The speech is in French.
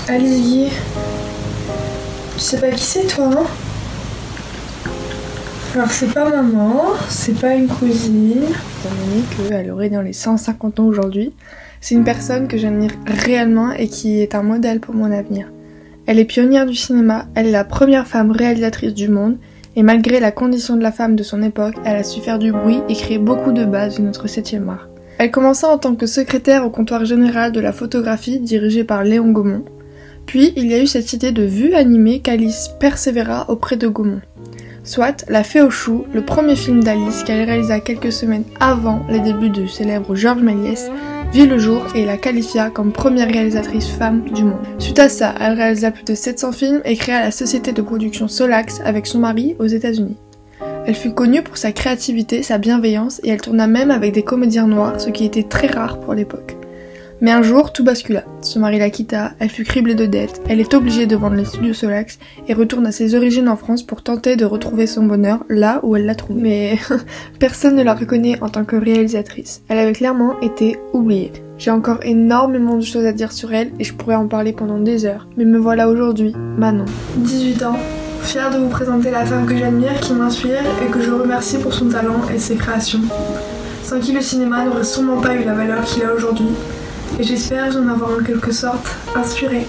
Alice Guy, tu sais pas qui c'est toi, hein? Alors c'est pas maman, c'est pas une cousine. Étant donné qu'elle aurait dans les 150 ans aujourd'hui, c'est une personne que j'admire réellement et qui est un modèle pour mon avenir. Elle est pionnière du cinéma, elle est la première femme réalisatrice du monde, et malgré la condition de la femme de son époque, elle a su faire du bruit et créer beaucoup de bases de notre 7e art. Elle commença en tant que secrétaire au comptoir général de la photographie dirigé par Léon Gaumont. Puis il y a eu cette idée de vue animée qu'Alice persévéra auprès de Gaumont. Soit La Fée aux choux, le premier film d'Alice qu'elle réalisa quelques semaines avant les débuts du célèbre Georges Méliès, vit le jour et la qualifia comme première réalisatrice femme du monde. Suite à ça, elle réalisa plus de 700 films et créa la société de production Solax avec son mari aux États-Unis. Elle fut connue pour sa créativité, sa bienveillance et elle tourna même avec des comédiens noirs, ce qui était très rare pour l'époque. Mais un jour, tout bascula. Son mari la quitta, elle fut criblée de dettes, elle est obligée de vendre les studios Solax et retourne à ses origines en France pour tenter de retrouver son bonheur là où elle l'a trouvé. Mais personne ne la reconnaît en tant que réalisatrice. Elle avait clairement été oubliée. J'ai encore énormément de choses à dire sur elle et je pourrais en parler pendant des heures. Mais me voilà aujourd'hui, Manon. 18 ans, fière de vous présenter la femme que j'admire, qui m'inspire et que je remercie pour son talent et ses créations. Sans qui le cinéma n'aurait sûrement pas eu la valeur qu'il a aujourd'hui. Et j'espère vous en avoir en quelque sorte inspiré.